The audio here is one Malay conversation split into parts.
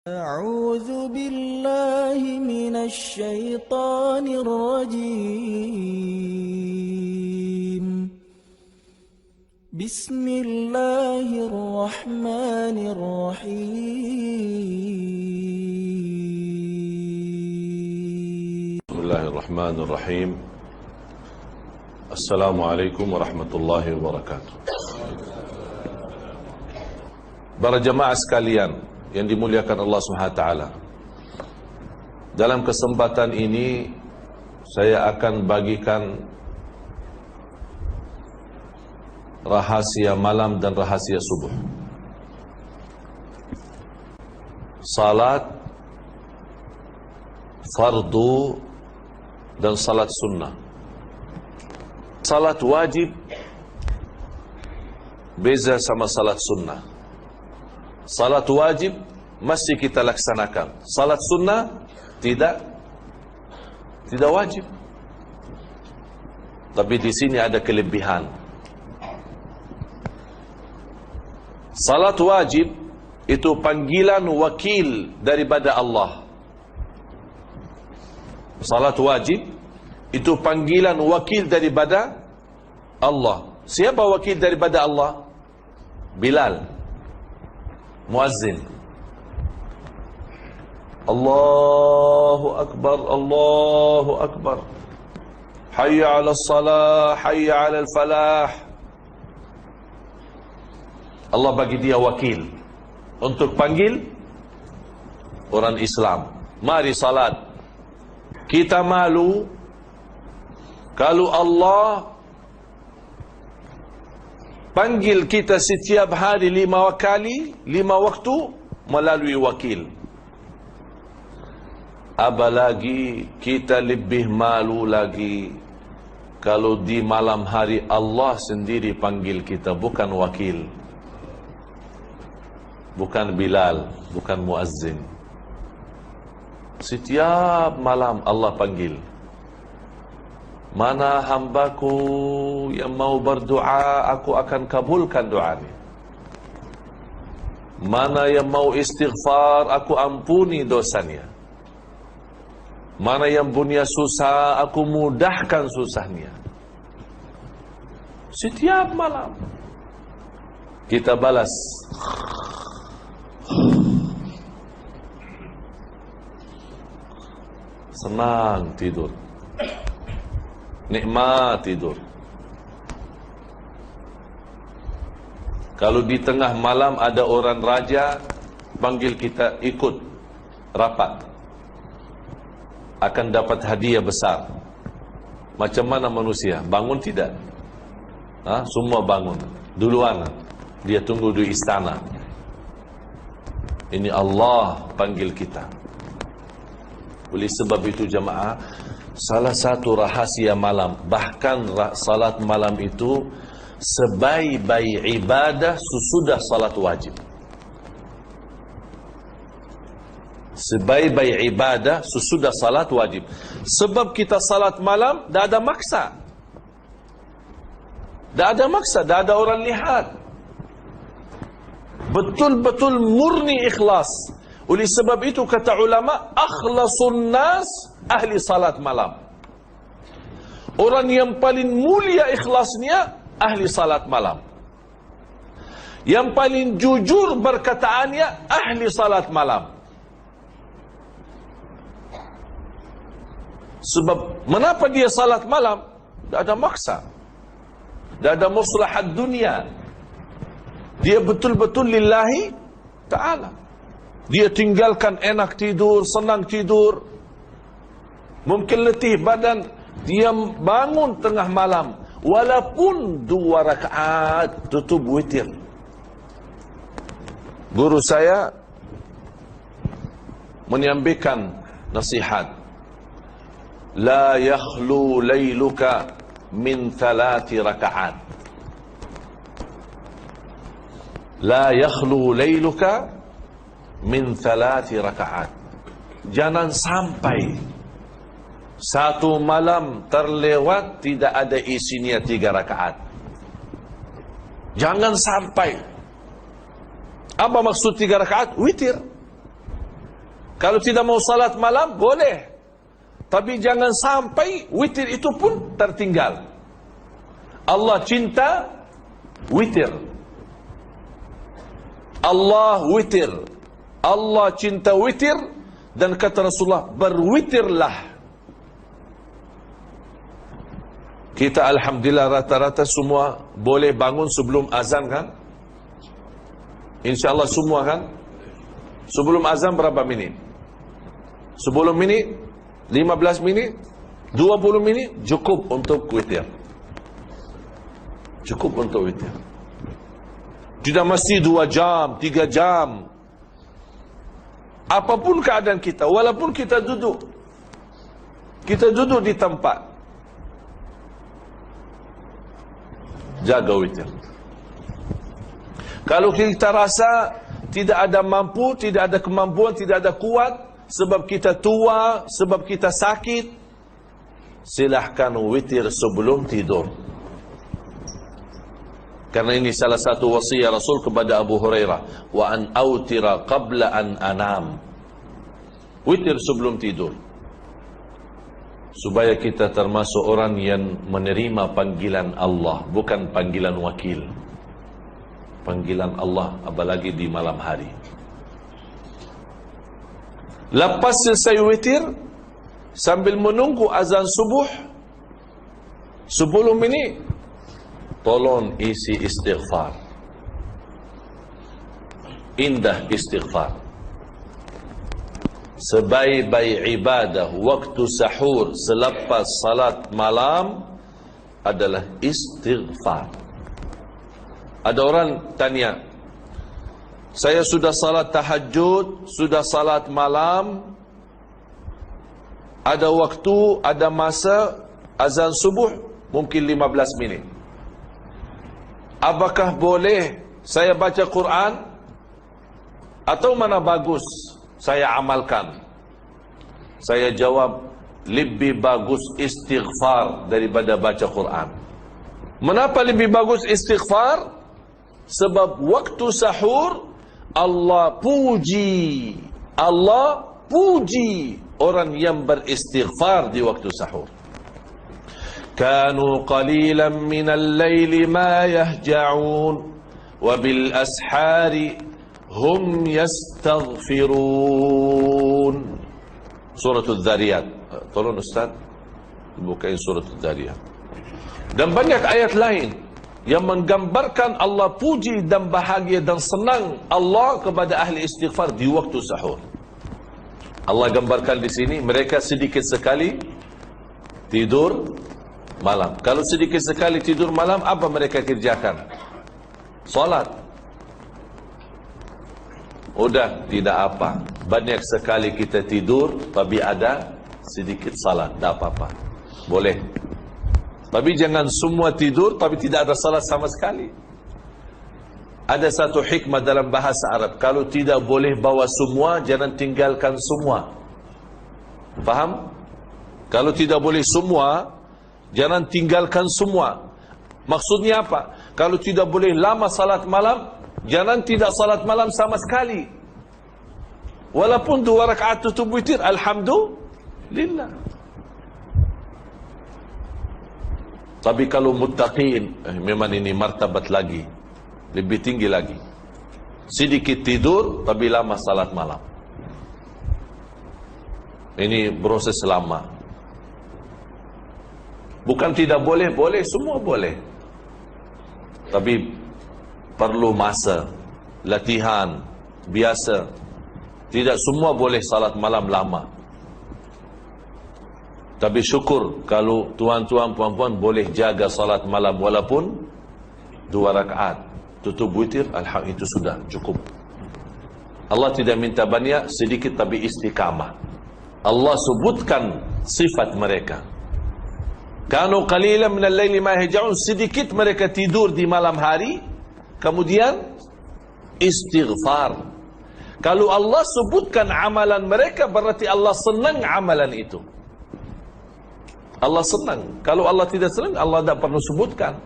أعوذ بالله من الشيطان الرجيم. بسم الله الرحمن الرحيم. بسم الله الرحمن الرحيم. السلام عليكم ورحمة الله وبركاته. Para jemaah sekalian yang dimuliakan Allah SWT, dalam kesempatan ini saya akan bagikan rahasia malam dan rahasia subuh. Salat fardu dan salat sunnah. Salat wajib beza sama salat sunnah. Salat wajib mesti kita laksanakan. Salat sunnah tidak wajib. Tapi di sini ada kelebihan. Salat wajib itu panggilan wakil daripada Allah. Salat wajib itu panggilan wakil daripada Allah. Siapa wakil daripada Allah? Bilal, muazzin. Allahu Akbar, Allahu Akbar. Hayya ala salah, hayya ala falah. Allah bagi dia wakil untuk panggil orang Islam. Mari salat. Kita malu kalau Allah panggil kita setiap hari 5 kali, 5 waktu melalui wakil. Apalagi kita lebih malu lagi kalau di malam hari Allah sendiri panggil kita, bukan wakil, bukan Bilal, bukan muazzin. Setiap malam Allah panggil, mana hambaku yang mau berdoa, aku akan kabulkan doanya. Mana yang mau istighfar, aku ampuni dosanya. Mana yang punya susah, aku mudahkan susahnya. Setiap malam kita balas. Senang tidur, nikmat tidur. Kalau di tengah malam ada orang raja panggil kita ikut rapat, akan dapat hadiah besar. Macam mana manusia? Bangun tidak? Semua bangun duluan. Dia tunggu di istana. Ini Allah panggil kita. Oleh sebab itu jemaah, salah satu rahasia malam, bahkan salat malam itu sebaik-baik ibadah sesudah salat wajib. Sebaik-baik ibadah sesudah salat wajib. Sebab kita salat malam dah ada maksa. Dah ada maksa, dah ada orang lihat. Betul-betul murni ikhlas. Oleh sebab itu kata ulama, akhlasun nas ahli salat malam. Orang yang paling mulia ikhlasnya ahli salat malam. Yang paling jujur berkataannya ahli salat malam. Sebab kenapa dia salat malam? Tak ada maksa, tak ada maslahat dunia. Dia betul-betul lillahi ta'ala. Dia tinggalkan enak tidur, senang tidur, mungkin letih badan. Dia bangun tengah malam, walaupun 2 rakaat tutup witir. Guru saya menyampaikan nasihat, la yakhlu layluka min 3 rakaat. La yakhlu layluka min 3 rakaat. Jangan sampai satu malam terlewat tidak ada isinya 3 rakaat. Jangan sampai. Apa maksud 3 rakaat? Witir. Kalau tidak mau salat malam, boleh. Tapi jangan sampai witir itu pun tertinggal. Allah cinta witir. Allah witir. Allah cinta witir. Dan kata Rasulullah, berwitirlah. Kita alhamdulillah rata-rata semua boleh bangun sebelum azan kan? InsyaAllah semua kan? Sebelum azan berapa minit? 10 minit? 15 minit? 20 minit? Cukup untuk witir. Cukup untuk witir. Tidak mesti 2 jam, 3 jam. Apapun keadaan kita, walaupun kita duduk di tempat, jaga witir. Kalau kita rasa tidak ada mampu, tidak ada kemampuan, tidak ada kuat, sebab kita tua, sebab kita sakit, silahkan witir sebelum tidur. Karena ini salah satu wasiat Rasul kepada Abu Hurairah, wa an autira qabla an anam. Witir sebelum tidur, supaya kita termasuk orang yang menerima panggilan Allah, bukan panggilan wakil. Panggilan Allah, apalagi di malam hari. Lepas selesai witir, sambil menunggu azan subuh 10 minit, tolong isi istighfar. Indah istighfar. Sebaik-baik ibadah waktu sahur selepas salat malam adalah istighfar. Ada orang tanya, saya sudah salat tahajud, sudah salat malam, ada waktu, ada masa azan subuh mungkin 15 minit. Apakah boleh saya baca Quran? Atau mana bagus saya amalkan? Saya jawab, lebih bagus istighfar daripada baca Quran. Mengapa lebih bagus istighfar? Sebab waktu sahur Allah puji orang yang beristighfar di waktu sahur. Kanu qalilan minal laili ma yahja'un wa bil ashari hum yastaghfirun. Surah Al-Dhariyat. Tolong Ustaz bukain surah Al-Dhariyat. Dan banyak ayat lain yang menggambarkan Allah puji dan bahagia dan senang Allah kepada ahli istighfar di waktu sahur. Allah gambarkan di sini, mereka sedikit sekali tidur malam. Kalau sedikit sekali tidur malam, apa mereka kerjakan? Salat. Udah, tidak apa. Banyak sekali kita tidur, tapi ada sedikit salat, tidak apa-apa. Boleh. Tapi jangan semua tidur, tapi tidak ada salat sama sekali. Ada satu hikmah dalam bahasa Arab. Kalau tidak boleh bawa semua, jangan tinggalkan semua. Faham? Kalau tidak boleh semua, jangan tinggalkan semua. Maksudnya apa? Kalau tidak boleh lama salat malam, jangan tidak salat malam sama sekali. Walaupun 2 rakaat tutup witir, alhamdulillah. Tapi kalau muttaqin, memang ini martabat lagi, lebih tinggi lagi. Sedikit tidur, tapi lama salat malam. Ini proses lama. Bukan tidak boleh, boleh, semua boleh. Tapi perlu masa, latihan, biasa. Tidak semua boleh salat malam lama. Tapi syukur kalau tuan-tuan puan-puan boleh jaga salat malam walaupun 2 rakaat. Tutup witir, alhamdulillah itu sudah cukup. Allah tidak minta banyak, sedikit tapi istiqamah. Allah sebutkan sifat mereka. Kanu qalilan minal laili ma yahja'un, sedikit mereka tidur di malam hari, kemudian istighfar. Kalau Allah sebutkan amalan mereka, berarti Allah senang amalan itu. Allah senang. Kalau Allah tidak senang, Allah tidak perlu sebutkan.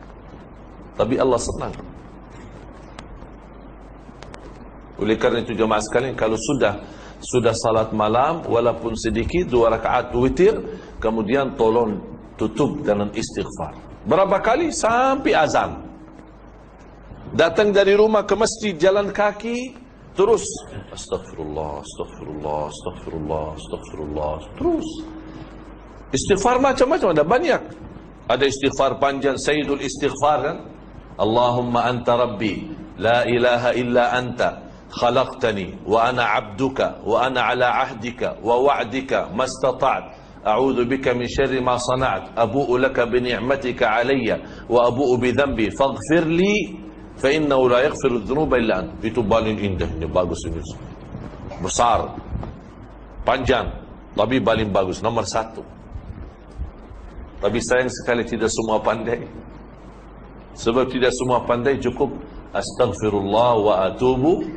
Tapi Allah senang. Oleh karena itu jemaah sekalian, kalau sudah sudah salat malam walaupun sedikit 2 rakaat witir, kemudian tolong tutup dengan istighfar. Berapa kali? Sampai azan. Datang dari rumah ke masjid jalan kaki, terus astagfirullah, astagfirullah, astagfirullah, astagfirullah, terus istighfar macam-macam, ada banyak. Ada istighfar panjang, Sayyidul Istighfar kan? Allahumma anta rabbi, la ilaha illa anta, khalaqtani, wa ana abduka, wa ana ala ahdika, wa wa'dika, mastata'at, a'udhu bika min syarri ma sana'at, abu'u laka bi ni'matika alayya, wa abu'u bi dhanbi, faghfir li, fa innahu la yaghfiru dhunuba illa anta. Itu paling indah, ini bagus ini. Besar, panjang, tapi paling bagus, nomor 1. Tapi sayang sekali tidak semua pandai. Sebab tidak semua pandai, cukup astaghfirullah wa atubu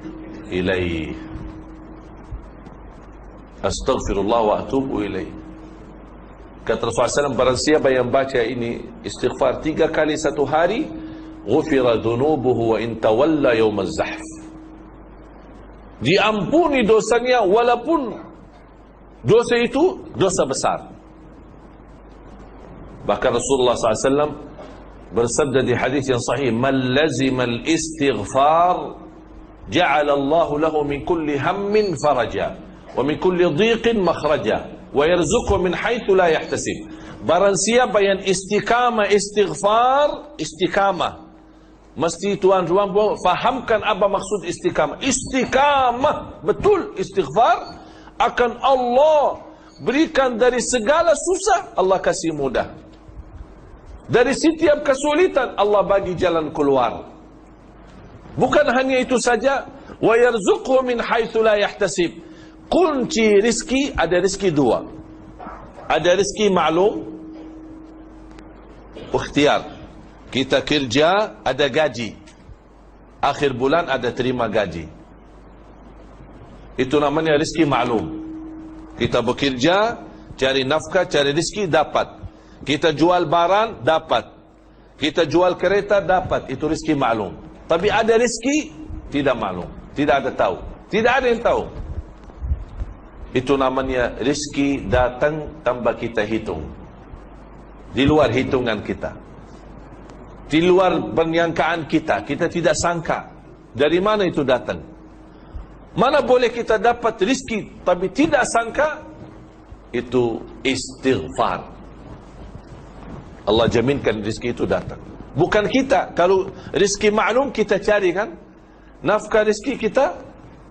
ilaih. Astaghfirullah wa atubu ilaih. Kata Rasulullah SAW, barang siapa yang baca ini istighfar 3 kali satu hari, ghufira dhunubuhu wa in tawalla yawm az-zahf. Diampuni dosanya walaupun dosa itu dosa besar. Bahkan Rasulullah SAW bersabda di hadis yang sahih, man lazima al-istighfar ja'ala Allah lahu min kulli hammin faraja wa min kulli dhiqin makhraja wa yarzuqhu min haitsu la yahtasib. Barang siapa yang istiqamah istighfar, istiqamah mesti tuan-tuan fahamkan apa maksud istiqamah. Istiqamah betul istighfar, akan Allah berikan dari segala susah, Allah kasih mudah. Dari setiap kesulitan Allah bagi jalan keluar. Bukan hanya itu saja, wa yarzuqhu min haitsu la yahtasib. Kunci rizki, ada rizki 2. Ada rizki maklum, ikhtiar. Kita kerja, ada gaji. Akhir bulan ada terima gaji. Itu namanya rizki maklum. Kita bekerja, cari nafkah, cari rizki, dapat. Kita jual barang, dapat. Kita jual kereta, dapat. Itu rizki maklum. Tapi ada rizki tidak maklum, tidak ada tahu, tidak ada yang tahu. Itu namanya rizki datang tanpa kita hitung, di luar hitungan kita, di luar penyangkaan kita. Kita tidak sangka dari mana itu datang. Mana boleh kita dapat rizki tapi tidak sangka? Itu istighfar. Allah jaminkan rizki itu datang. Bukan kita. Kalau rizki maklum kita cari kan, nafkah rizki kita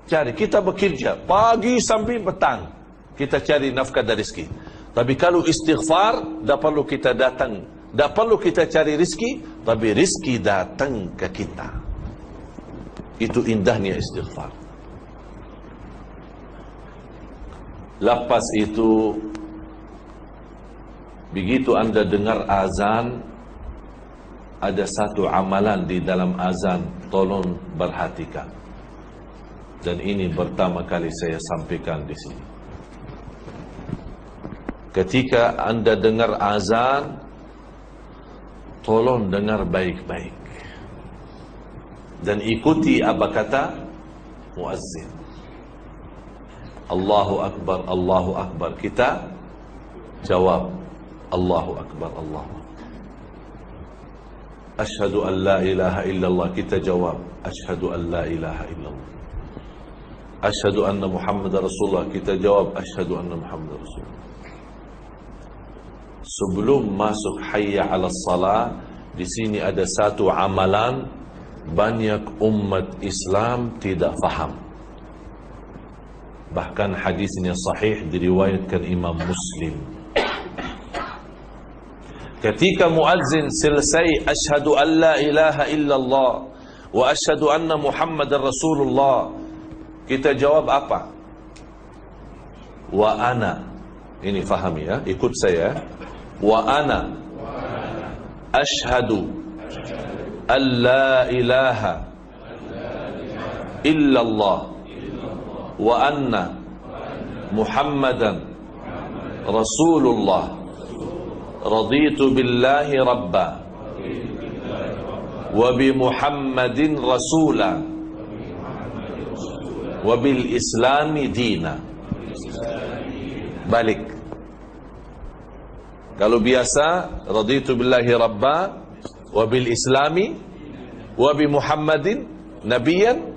cari. Kita bekerja pagi sampai petang, kita cari nafkah dari rizki. Tapi kalau istighfar, tak perlu kita datang, tak perlu kita cari rizki, tapi rizki datang ke kita. Itu indahnya istighfar. Lepas itu, begitu anda dengar azan, ada satu amalan di dalam azan, tolong perhatikan. Dan ini pertama kali saya sampaikan di sini. Ketika anda dengar azan, tolong dengar baik-baik dan ikuti apa kata muazzin. Allahu Akbar, Allahu Akbar. Kita jawab Allahu Akbar, Allahu Akbar. Ashhadu an la ilaha illallah. Kita jawab ashhadu an la ilaha illallah. Ashhadu anna Muhammad Rasulullah. Kita jawab ashhadu anna Muhammad Rasulullah. Sebelum masuk hayya 'alas salah, di sini ada satu amalan banyak umat Islam tidak faham. Bahkan hadisnya sahih diriwayatkan Imam Muslim. Ketika muazzin selesai asyhadu an la ilaha illallah wa asyhadu anna Muhammadar Rasulullah, kita jawab apa? Wa ana. Ini fahami ya, ikut saya. Wa ana asyhadu an la ilaha illallah wa anna Muhammadan Rasulullah. Raditu billahi rabba wa bi Muhammadin rasula Wabil islami dina. Balik. Kalau biasa, raditu billahi rabba, wabil islami, wabi Muhammadin nabiyan,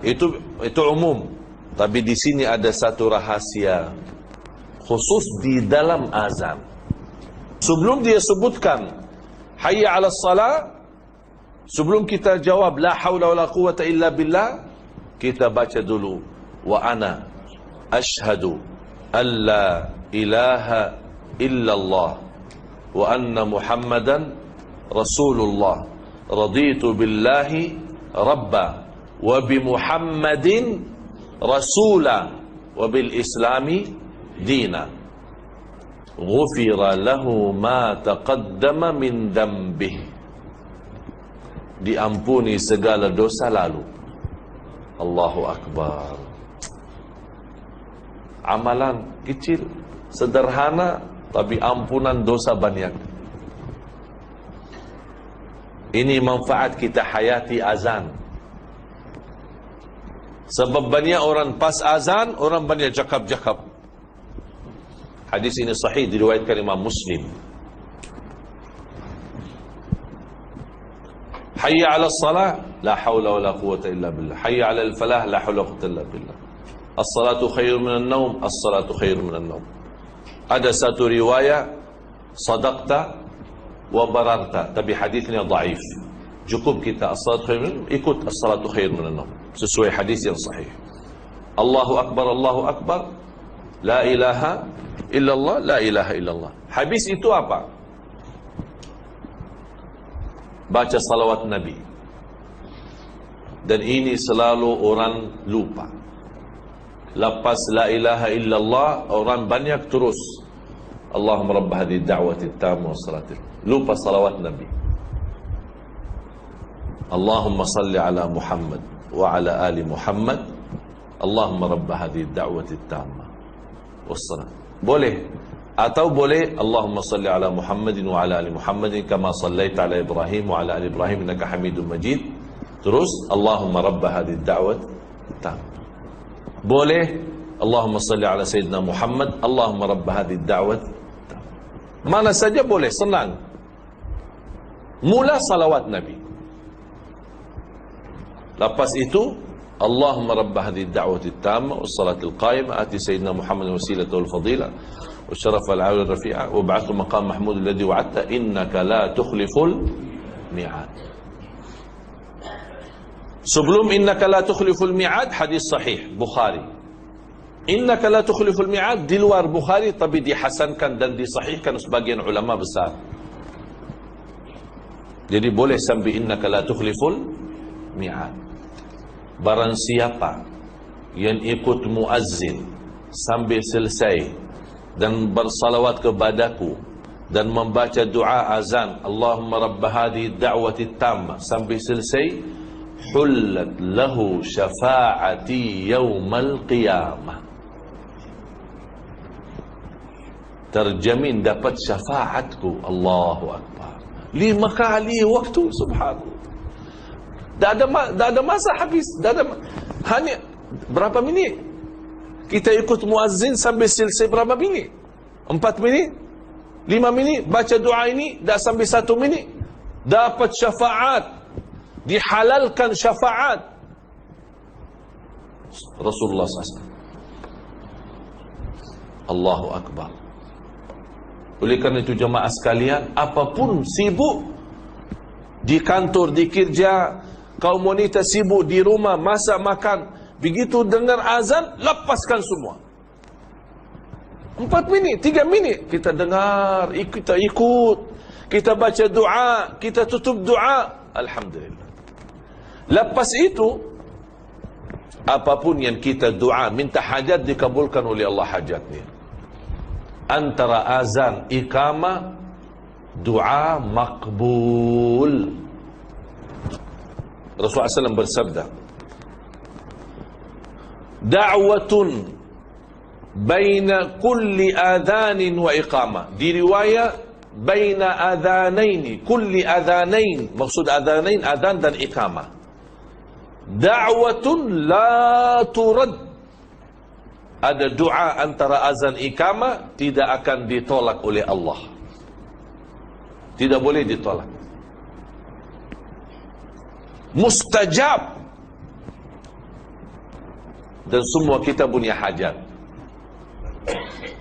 itu umum. Tapi di sini ada satu rahasia khusus di dalam azan. Sebelum dia sebutkan hayya 'alas salah, sebelum kita jawab la haula wala quwata illa billah, kita baca dulu wa ana ashhadu alla ilaha illallah wa anna Muhammadan Rasulullah raditu billahi rabba wa bi Muhammadin rasula wa bil islami dina ghufira lahu ma taqaddama min dambih, diampuni segala dosa lalu. Allahu Akbar. Amalan kecil, sederhana, tapi ampunan dosa banyak. Ini manfaat kita hayati azan. Sebab banyak orang pas azan, orang banyak cakap-cakap. Hadis ini sahih, diriwayatkan Imam Muslim. Hayya 'ala salah, la haula wala quwwata illa billah. Hayya 'ala al-falah, la haula wala quwwata illa billah. As-salatu khairun minan naum, as-salatu khairun minan naum. Ada satu riwayat sadaqta wa bararta, tapi hadisnya dhaif. Cukup kita as-salatu khairun, ikut as-salatu khairun minan naum, sesuai hadis yang sahih. Allahu akbar, Allahu akbar, la ilaha illallah, la ilaha illallah. Habis itu apa? Baca salawat Nabi. Dan ini selalu orang lupa. Lepas la ilaha illallah, orang banyak terus Allahumma rabb hadhihi da'wati tamma wassalati. Lupa salawat Nabi. Allahumma salli ala Muhammad wa ala ali Muhammad. Allahumma rabb hadhihi da'wati tamma wassalat. Boleh. Atau boleh Allahumma salli ala Muhammadin wa ala ali Muhammadin kama sallaita ala Ibrahim wa ala ali Ibrahim innaka Hamidum Majid. Terus Allahumma rabb hadhihi da'wati tamma. Boleh Allahumma salli ala Sayyidina Muhammad, Allahumma rabb hadhihi da'wat. Mana saja boleh, senang. Mula salawat Nabi. Lepas itu Allahumma rabb hadhihi da'wati tamma was salatil qa'imah ati Sayyidina Muhammad wasilata wal fadila wa syarafa al 'ala rafi'a wa ba'athu maqam mahmud alladhi wa'adta innaka la tukhliful mi'ad. Sebelum innaka la tukhliful mi'ad, hadis sahih Bukhari. Innaka la tukhliful mi'ad di luar Bukhari, tapi dihasankan dan disahihkan sebagian ulama besar. Jadi boleh sambil innaka la tukhliful mi'ad. Barang siapa yang ikut muazzin sambil selesai dan bersalawat kepadaku dan membaca doa azan Allahumma rabb hadhihi da'wati tamma sambil selesai, hullat lahu syafa'ati yaumal qiyamah. Terjamin dapat syafaatku. Allahu Akbar. 5 kali waktu, subhanallah. Dah ada masa habis. Hanya berapa minit? Kita ikut muazzin sambil selesai berapa minit? 4 minit? 5 minit? Baca doa ini dah sampai 1 minit. Dapat syafaat. Dihalalkan syafaat Rasulullah SAW. Allahu Akbar. Oleh kerana itu jemaah sekalian, apapun sibuk di kantor, di kerja, kaum wanita sibuk di rumah masak makan, begitu dengar azan lepaskan semua. 4 minit, 3 minit kita dengar, kita ikut, kita baca doa, kita tutup doa, alhamdulillah. Lepas itu, apapun yang kita doa, minta hajat dikabulkan oleh Allah hajatnya. Antara azan, iqamah, doa makbul. Rasulullah SAW bersabda, da'watun baina kulli adhanin wa iqamah. Di riwayat, baina adhanaini, kulli adhanain. Maksud adhanain, adhan dan iqamah. Da'watun la turad. Ada doa antara azan iqamah tidak akan ditolak oleh Allah. Tidak boleh ditolak. Mustajab. Dan semua kita punya hajat.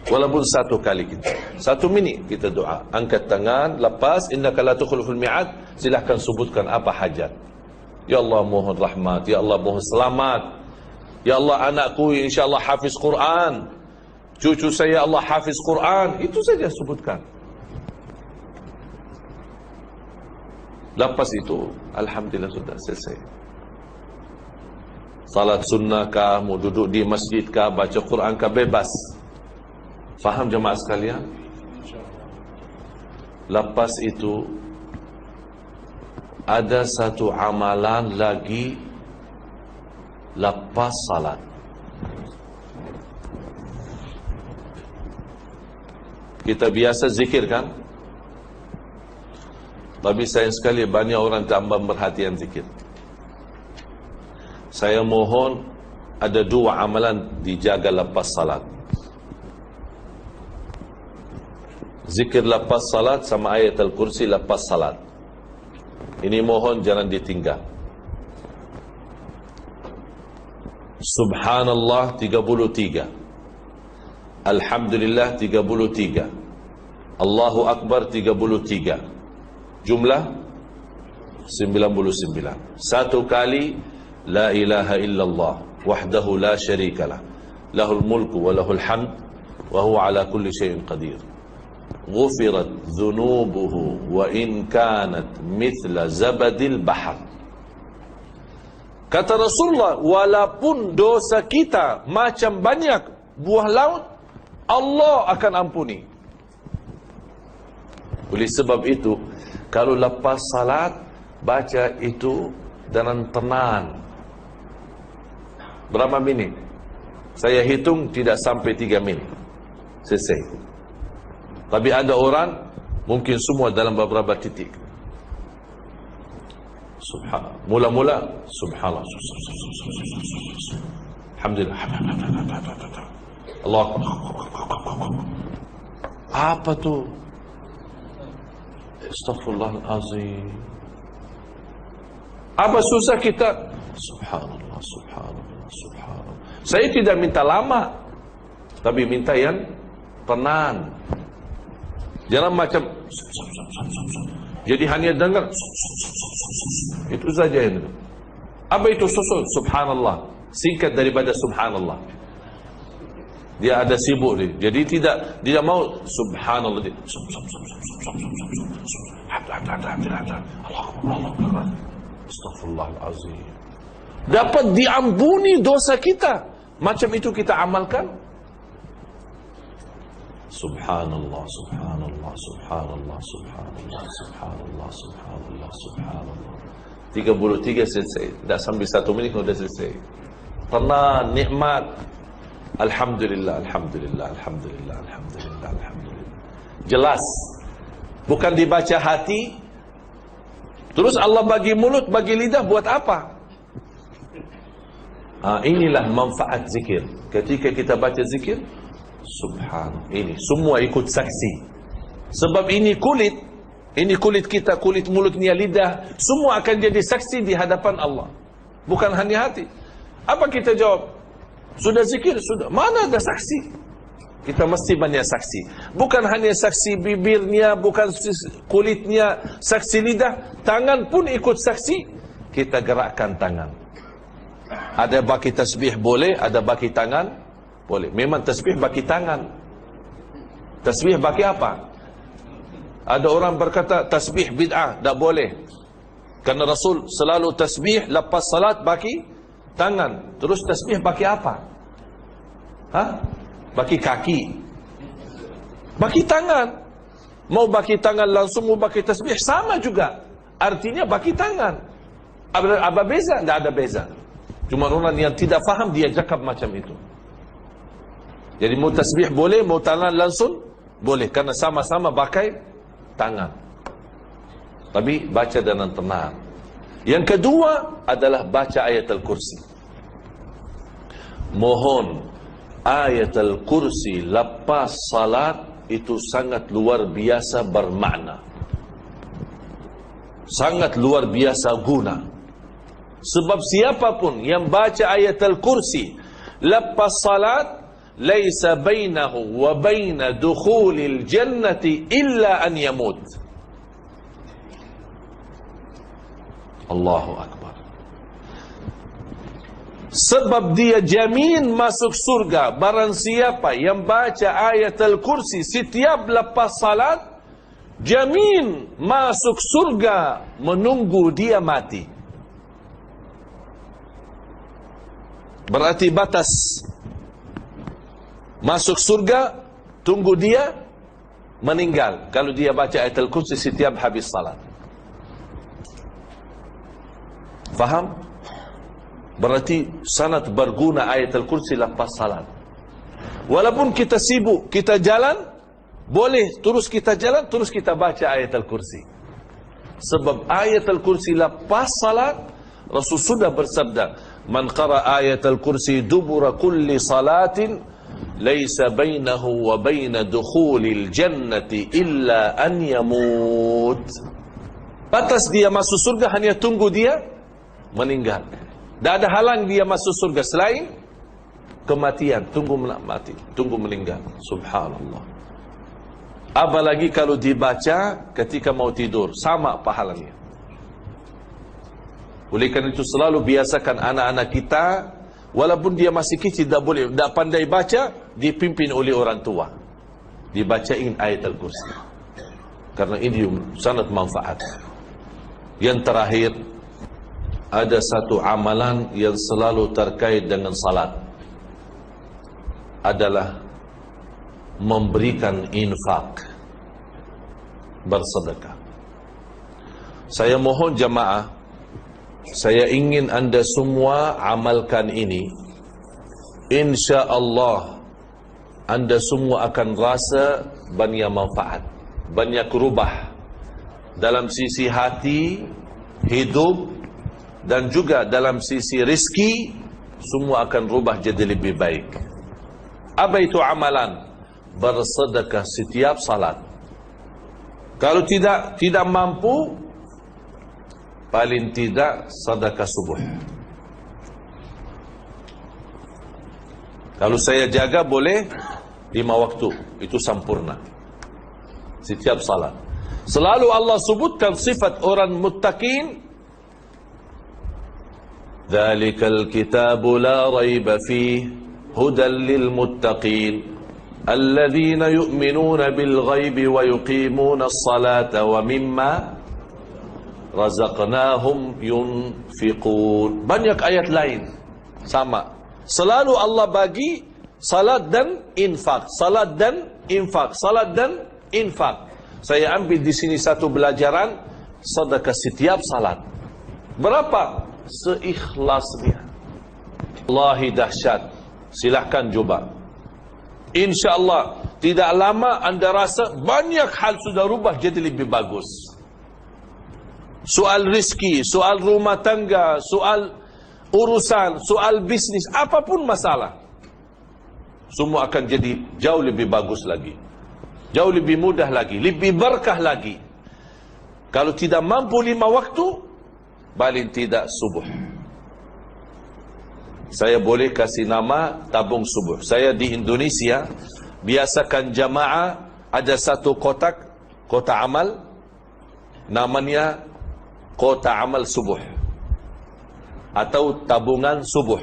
Walaupun satu kali kita, 1 minit kita doa, angkat tangan, lepas innaka la tukhliful mi'ad, silahkan sebutkan apa hajat. Ya Allah mohon rahmat, ya Allah mohon selamat, ya Allah anakku insyaAllah hafiz Quran, cucu saya Allah hafiz Quran. Itu saja sebutkan. Lepas itu alhamdulillah sudah selesai. Salat sunnah kah, mau duduk di masjid kah, baca Quran kah, bebas. Faham jemaah sekalian? Lepas itu ada satu amalan lagi lepas salat. Kita biasa zikir kan? Tapi sayang sekali banyak orang tambah perhatian zikir. Saya mohon ada 2 amalan dijaga lepas salat. Zikir lepas salat sama ayat al-kursi lepas salat. Ini mohon jangan ditinggal. Subhanallah 33, Alhamdulillah 33, Allahu Akbar 33, jumlah 99. Satu kali La ilaha illallah wahdahu la syarikalah lahul mulku wa lahul hamd wa huwa ala kulli syai'in qadir. Ghufirat dhunubuhu wa in kanat mithla zabadil bahar. Kata Rasulullah, walaupun dosa kita macam banyak buah laut, Allah akan ampuni. Oleh sebab itu, kalau lepas salat baca itu dengan tenang. Berapa minit? Saya hitung tidak sampai 3 minit. Selesai. Tapi ada orang mungkin semua dalam beberapa titik. Subhanallah. Mula-mula subhanallah. Alhamdulillah. Allah. Apa tu? Astaghfirullahalazim. Apa susah kita? Subhanallah, subhanallah, subhanallah. Saya tidak minta lama, tapi minta yang tenang. Jangan macam jadi hanya dengar itu saja itu. Apa itu susul? Subhanallah. Singkat daripada subhanallah. Dia ada sibuk dia. Jadi tidak mau subhanallah. Astaghfirullahalazim. Dapat diampuni dosa kita. Macam itu kita amalkan. Subhanallah, subhanallah, subhanallah, subhanallah, subhanallah, subhanallah, subhanallah. 33 selesai. Dah sambil 1 minit sudah selesai. Tenang, nikmat. Alhamdulillah, alhamdulillah, alhamdulillah, alhamdulillah, alhamdulillah. Jelas. Bukan dibaca hati. Terus Allah bagi mulut, bagi lidah buat apa? Inilah manfaat zikir. Ketika kita baca zikir, subhanallah, ini semua ikut saksi. Sebab ini kulit kita, kulit mulutnya, lidah, semua akan jadi saksi di hadapan Allah. Bukan hanya hati. Apa kita jawab? Sudah zikir, sudah. Mana ada saksi? Kita mesti banyak saksi. Bukan hanya saksi bibirnya, bukan kulitnya, saksi lidah, tangan pun ikut saksi. Kita gerakkan tangan. Ada baki tasbih boleh, ada baki tangan boleh. Memang tasbih baki tangan. Tasbih baki apa? Ada orang berkata tasbih bid'ah, tak boleh. Karena Rasul selalu tasbih lepas salat baki tangan. Terus tasbih baki apa? Baki kaki. Baki tangan. Mau baki tangan langsung, mau baki tasbih sama juga. Artinya baki tangan. Apa beza? Tak ada beza. Cuma orang yang tidak faham dia cakap macam itu. Jadi mau tasbih boleh, mau tangan langsung boleh, karena sama-sama pakai tangan. Tapi baca dengan tenang. Yang kedua adalah baca ayat al-kursi. Mohon, ayat al-kursi lepas salat itu sangat luar biasa bermakna, sangat luar biasa guna. Sebab siapapun yang baca ayat al-kursi lepas salat, laisa bainahu wa baina dukhulil jannati illa an yamut. Allahu Akbar. Sebab dia jamin masuk surga. Barang siapa yang baca ayat al-kursi setiap lepas salat, jamin masuk surga menunggu dia mati. Berarti batas masuk surga tunggu dia meninggal kalau dia baca ayat al-kursi setiap habis salat. Faham? Berarti sangat berguna ayat al-kursi lepas salat. Walaupun kita sibuk, kita jalan, boleh terus kita jalan, terus kita baca ayat al-kursi. Sebab ayat al-kursi lepas salat, Rasul sudah bersabda, man qara ayat al-kursi dubura kulli salatin, laisa bainahu wa baina dukhulil jannati illa an yamut. Batas dia masuk surga hanya tunggu dia meninggal. Tak ada halang dia masuk surga selain kematian. Tunggu mati, tunggu meninggal. Subhanallah. Apalagi kalau dibaca ketika mau tidur, sama pahalanya. Oleh kerana itu selalu biasakan anak-anak kita, walaupun dia masih kecil, tak boleh, tak pandai baca, dipimpin oleh orang tua, dibacain ayat al-kursi, karena ini sangat manfaat. Yang terakhir, ada satu amalan yang selalu terkait dengan salat, adalah memberikan infak, bersedekah. Saya mohon jamaah, saya ingin anda semua amalkan ini. InsyaAllah anda semua akan rasa banyak manfaat, banyak rubah dalam sisi hati, hidup, dan juga dalam sisi rizki. Semua akan rubah jadi lebih baik. Apa itu amalan? Bersedekah setiap salat. Kalau tidak mampu, paling tidak sedekah subuh. Kalau saya jaga boleh 5 waktu, itu sempurna setiap salat. Selalu Allah sebutkan sifat orang muttaqin. Dzalikal kitabu la raiba fihi hudan lil muttaqin alladzina yu'minuna bil ghaibi wa yuqimuna as-salata wa mimma razaqnahum yunfiqun. Banyak ayat lain sama. Selalu Allah bagi salat dan infak, salat dan infak, salat dan infak. Saya ambil di sini satu pelajaran, sedekah setiap salat. Berapa? Seikhlasnya. Wallahi dahsyat. Silahkan coba. InsyaAllah tidak lama anda rasa banyak hal sudah rubah jadi lebih bagus. Soal rizki, soal rumah tangga, soal urusan, soal bisnis, apapun masalah, semua akan jadi jauh lebih bagus lagi, jauh lebih mudah lagi, lebih berkah lagi. Kalau tidak mampu 5 waktu, paling tidak subuh. Saya boleh kasih nama tabung subuh. Saya di Indonesia biasakan jamaah ada satu kotak amal, namanya kotak amal subuh atau tabungan subuh.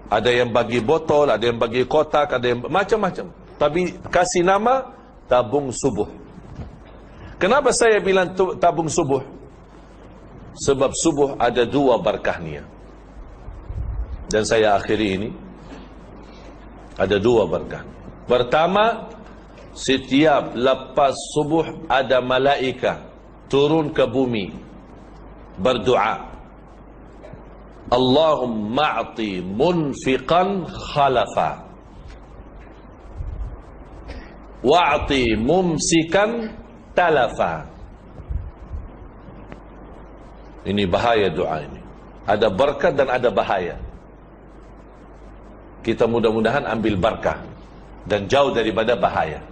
Ada yang bagi botol, ada yang bagi kotak, ada yang macam-macam, tapi kasih nama tabung subuh. Kenapa saya bilang tabung subuh? Sebab subuh ada 2 berkahnya. Dan saya akhiri ini, ada 2 berkah. Pertama, setiap lepas subuh ada malaika turun ke bumi berdoa, Allahumma a'ti munfiqan khalafa wa'ti mumsikan talafa. Ini bahaya doa ini. Ada berkat dan ada bahaya. Kita mudah-mudahan ambil berkah dan jauh daripada bahaya.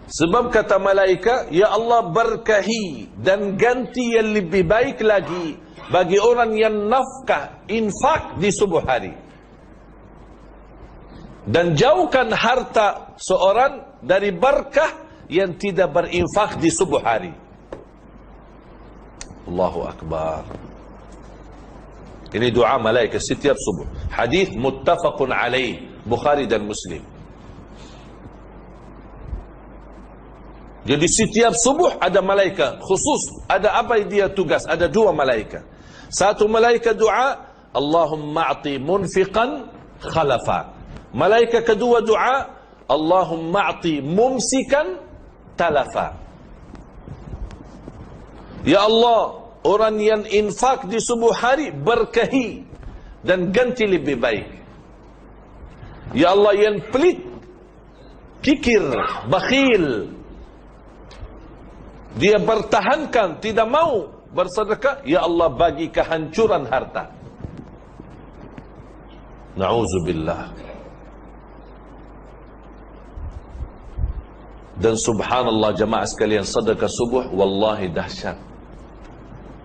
Sebab kata malaikat, ya Allah berkahi dan ganti yang lebih baik lagi bagi orang yang nafkah, infak di subuh hari. Dan jauhkan harta seorang dari berkah yang tidak berinfak di subuh hari. Allahu Akbar. Ini doa malaikat setiap subuh. Hadis muttafaqun alaih, Bukhari dan Muslim. Jadi setiap subuh ada malaikat khusus. Ada apa dia tugas? Ada dua malaikat. Satu malaikat doa, Allahumma a'ti munfiqan khalafa. Malaikat kedua doa, Allahumma a'ti mumsikan talafa. Ya Allah, orang yang infak di subuh hari berkahi dan ganti lebih baik. Ya Allah, yang pelit, kikir, bakhil, dia bertahankan, tidak mau bersedekah, ya Allah bagi kehancuran harta. Na'udzubillah. Dan subhanallah jemaah sekalian, sedekah subuh wallahi dahsyat.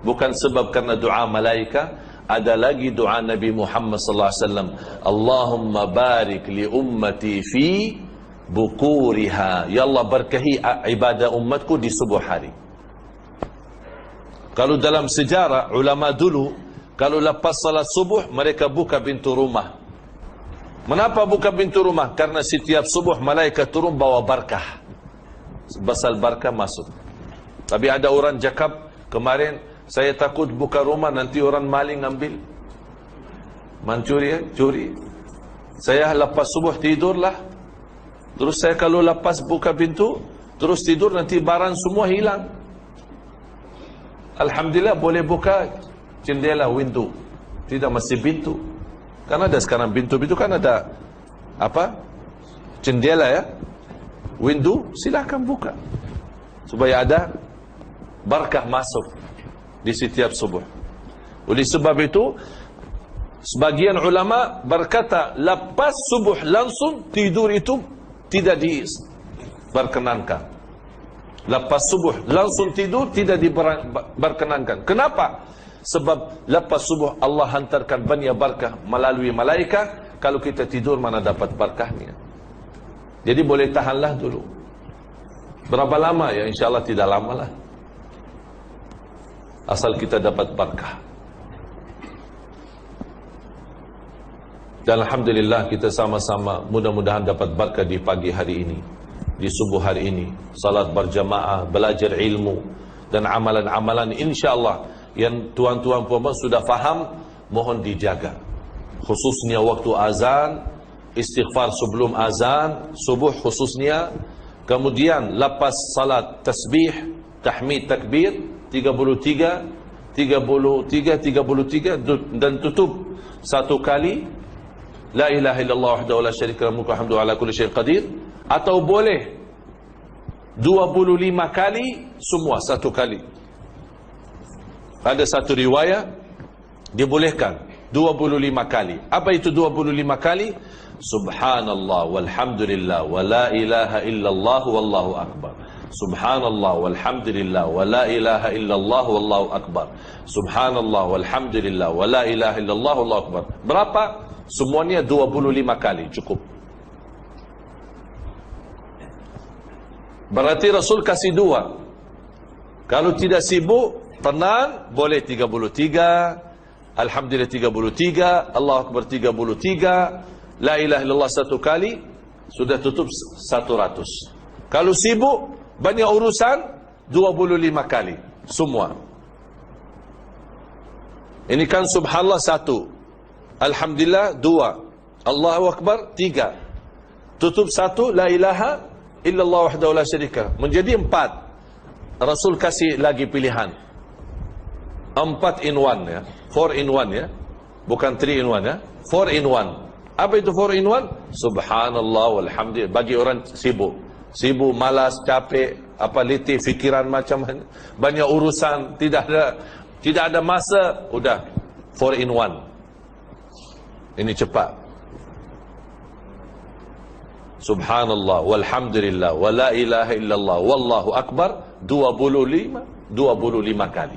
Bukan sebab karena doa malaika, ada lagi doa Nabi Muhammad sallallahu alaihi wasallam, Allahumma barik li ummati fi bukuriha. Ya Allah berkahi ibadah umatku di subuh hari. Kalau dalam sejarah ulama dulu, kalau lepas salat subuh mereka buka pintu rumah. Kenapa buka pintu rumah? Karena setiap subuh malaikat turun bawa barakah. Basal barakah masuk. Tapi ada orang cakap kemarin, saya takut buka rumah nanti orang maling ambil, mencuri, curi. Saya lepas subuh tidurlah. Terus saya kalau lepas buka pintu, terus tidur, nanti barang semua hilang. Alhamdulillah boleh buka jendela, window. Tidak mesti pintu. Kan ada sekarang pintu-pintu kan ada apa? Jendela ya. Window, silakan buka. Supaya ada barakah masuk di setiap subuh. Oleh sebab itu, sebagian ulama berkata, lepas subuh langsung tidur itu tidak diperkenankan. Lepas subuh langsung tidur tidak diperkenankan. Kenapa? Sebab lepas subuh Allah hantarkan banyak barakah melalui malaikat. Kalau kita tidur mana dapat barakahnya. Jadi boleh tahanlah dulu. Berapa lama ya? InsyaAllah tidak lama lah. Asal kita dapat barakah. Dan alhamdulillah kita sama-sama mudah-mudahan dapat barakah di pagi hari ini, di subuh hari ini. Salat berjamaah, belajar ilmu dan amalan-amalan insya-Allah yang tuan-tuan puan-puan sudah faham, mohon dijaga. Khususnya waktu azan, istighfar sebelum azan, subuh khususnya. Kemudian lepas salat tasbih, tahmid, takbir 33 dan tutup satu kali la ilaha illallah wahdahu la syarika lahu mulku wa hamdu ala kulli syai'in qadir, atau boleh 25 kali semua satu kali. Ada satu riwayat dibolehkan 25 kali. Apa itu 25 kali? Subhanallah walhamdulillah wa la ilaha illallah wallahu akbar. Subhanallah walhamdulillah wa la ilaha illallah wallahu akbar. Subhanallah walhamdulillah wa la ilaha illallah wallahu akbar. Berapa? Semuanya 25 kali cukup. Berarti Rasul kasih dua. Kalau tidak sibuk, tenang, boleh 33, alhamdulillah 33, Allahu akbar 33, la ilaha illallah satu kali, sudah tutup 100. Kalau sibuk, banyak urusan, 25 kali semua. Ini kan subhanallah 1, alhamdulillah 2, Allahu akbar 3, tutup 1, la ilaha illallah wahdahu la syarika, menjadi 4. Rasul kasih lagi pilihan 4 in 1 ya, 4 in 1 ya, bukan 3 in 1 ya, 4 in 1. Apa itu 4 in 1? Subhanallah walhamdulillah. Bagi orang sibuk, malas, capek, letih, fikiran macam banyak urusan, tidak ada Tidak ada masa, udah 4 in 1. Ini cepat. Subhanallah, walhamdulillah, wa la ilaha illallah, wallahu akbar 25 kali.